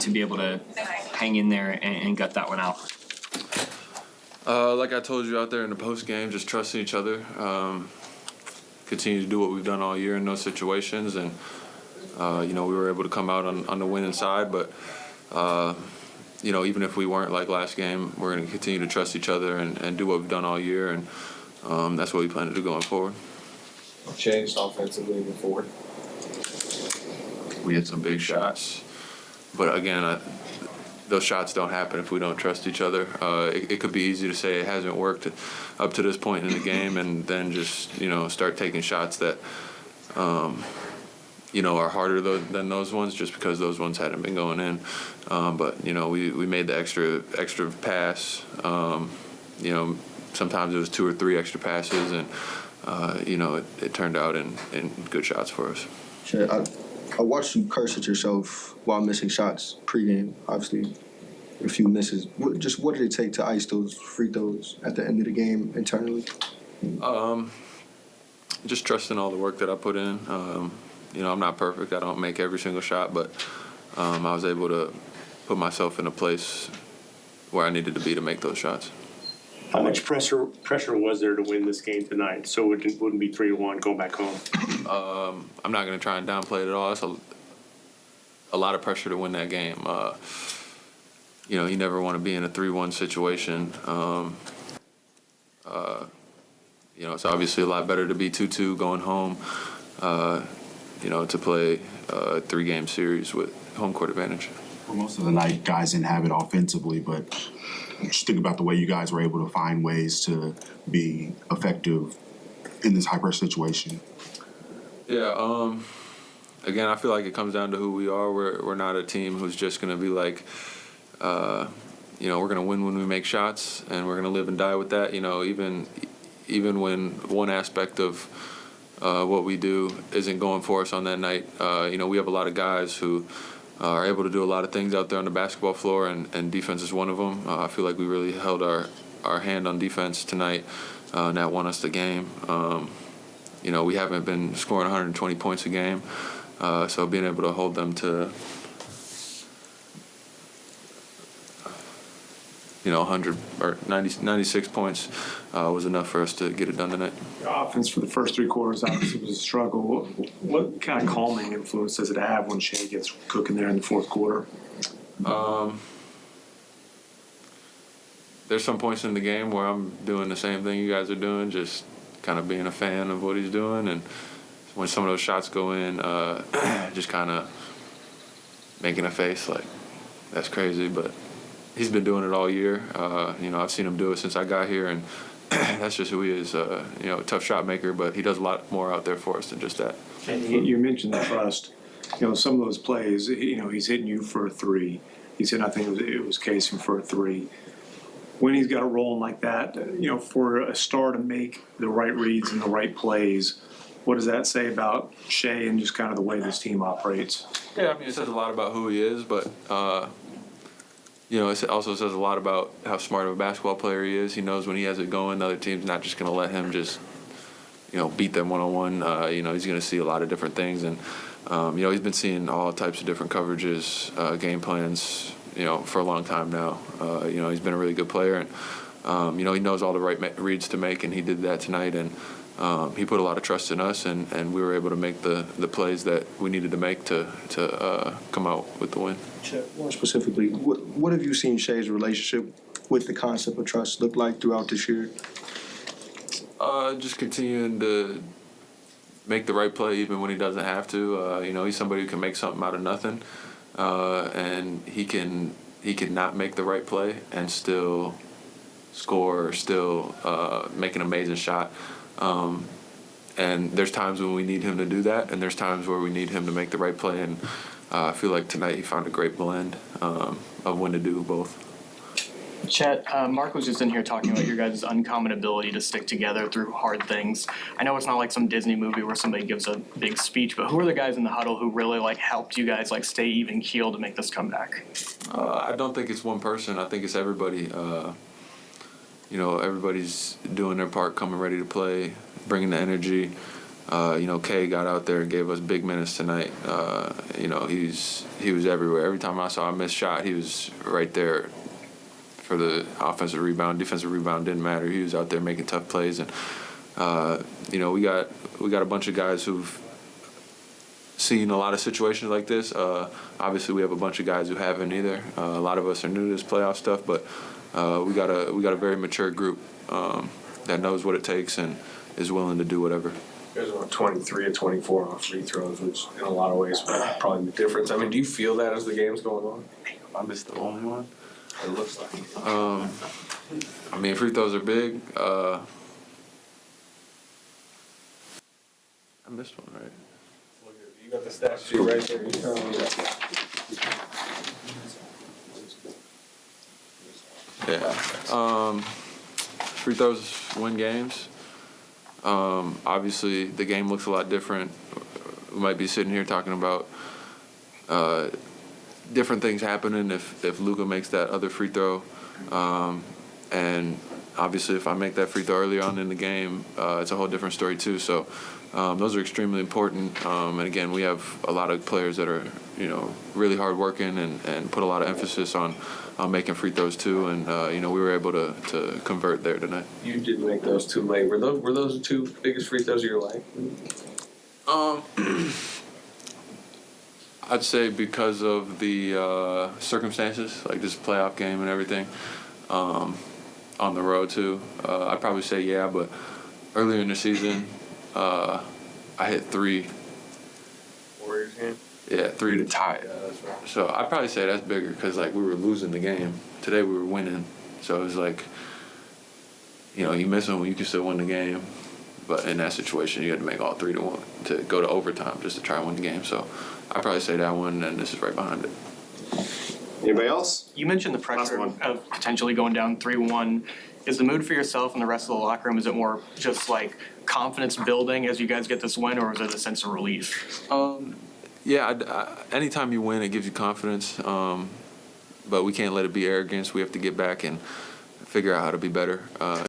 to be able to hang in there and gut that one out? Like I told you out there in the post game, just trusting each other. Continue to do what we've done all year in those situations, and we were able to come out on the winning side. But even if we weren't like last game, we're going to continue to trust each other and do what we've done all year, and that's what we plan to do going forward. Changed offensively moving forward. We had some big shots, but again, those shots don't happen if we don't trust each other. It could be easy to say it hasn't worked up to this point in the game, and then just start taking shots that are harder than those ones, just because those ones hadn't been going in. But we made the extra pass. Sometimes it was 2 or 3 extra passes, and it turned out in good shots for us. Sure. I watched you curse at yourself while missing shots pregame. Obviously, a few misses. What did it take to ice those free throws at the end of the game internally? Just trusting all the work that I put in. I'm not perfect. I don't make every single shot, but I was able to put myself in a place where I needed to be to make those shots. How much pressure was there to win this game tonight, so it wouldn't be 3-1 going back home? I'm not going to try and downplay it at all. It's a lot of pressure to win that game. You never want to be in a 3-1 situation. It's obviously a lot better to be 2-2 going home, to play a 3-game series with home court advantage. For most of the night, guys didn't have it offensively, but just think about the way you guys were able to find ways to be effective in this high-pressure situation. Yeah, again, I feel like it comes down to who we are. We're not a team who's just going to be like, we're going to win when we make shots, and we're going to live and die with that. Even when one aspect of what we do isn't going for us on that night, we have a lot of guys who are able to do a lot of things out there on the basketball floor, and defense is one of them. I feel like we really held our hand on defense tonight, and that won us the game. We haven't been scoring 120 points a game, so being able to hold them to 100 or 96 points was enough for us to get it done tonight. The offense for the first 3 quarters obviously was a struggle. What kind of calming influence does it have when Shea gets cooking there in the fourth quarter? There's some points in the game where I'm doing the same thing you guys are doing, just kind of being a fan of what he's doing, and when some of those shots go in, just kind of making a face like, that's crazy, but he's been doing it all year. I've seen him do it since I got here, and that's just who he is. A tough shot maker, but he does a lot more out there for us than just that. And you mentioned the trust. Some of those plays, he's hitting you for a 3. He said, I think it was casing for a 3. When he's got a rolling like that, for a star to make the right reads and the right plays, what does that say about Shea and just kind of the way this team operates? Yeah, it says a lot about who he is, but it also says a lot about how smart of a basketball player he is. He knows when he has it going, the other team's not just going to let him just, beat them one-on-one. He's going to see a lot of different things. And, he's been seeing all types of different coverages, game plans, for a long time now. He's been a really good player. And, he knows all the right reads to make, and he did that tonight. And he put a lot of trust in us, and we were able to make the plays that we needed to make to come out with the win. More specifically, what have you seen Shea's relationship with the concept of trust look like throughout this year? Just continuing to make the right play even when he doesn't have to. He's somebody who can make something out of nothing, and he can not make the right play and still score or still make an amazing shot. And there's times when we need him to do that, and there's times where we need him to make the right play. And I feel like tonight he found a great blend of when to do both. Chet, Mark was just in here talking about your guys' uncommon ability to stick together through hard things. I know it's not like some Disney movie where somebody gives a big speech, but who are the guys in the huddle who really helped you guys stay even keel to make this comeback? I don't think it's one person. I think it's everybody. Everybody's doing their part, coming ready to play, bringing the energy. Kay got out there and gave us big minutes tonight. He was everywhere. Every time I saw a missed shot, he was right there for the offensive rebound. Defensive rebound didn't matter. He was out there making tough plays, and we got a bunch of guys who've seen a lot of situations like this. Obviously, we have a bunch of guys who haven't either. A lot of us are new to this playoff stuff, but we got a very mature group that knows what it takes and is willing to do whatever. You guys went 23 of 24 on free throws, which in a lot of ways would probably be the difference. I mean, do you feel that as the game's going on? I missed the only one. It looks like. Free throws are big. I missed one, right? You got the stat sheet right there. You tell me that. Yeah. Free throws win games. Obviously, the game looks a lot different. We might be sitting here talking about different things happening if Luka makes that other free throw. And obviously, if I make that free throw early on in the game, it's a whole different story too. So those are extremely important. And again, we have a lot of players that are really hard working and put a lot of emphasis on making free throws too. And we were able to convert there tonight. You did make those two late. Were those the two biggest free throws of your life? I'd say because of the circumstances, like this playoff game and everything, on the road too. I'd probably say yeah, but earlier in the season, I hit 3. Warriors game? Yeah, 3 to tie it. Yeah, that's right. So I'd probably say that's bigger because we were losing the game. Today we were winning, so it was like, you miss them, you can still win the game. But in that situation, you had to make all 3 to go to overtime just to try and win the game. So I'd probably say that one, and this is right behind it. Anybody else? You mentioned the pressure of potentially going down 3-1. Is the mood for yourself and the rest of the locker room, is it more just like confidence building as you guys get this win, or is it a sense of relief? Anytime you win, it gives you confidence. But we can't let it be arrogance. We have to get back and figure out how to be better.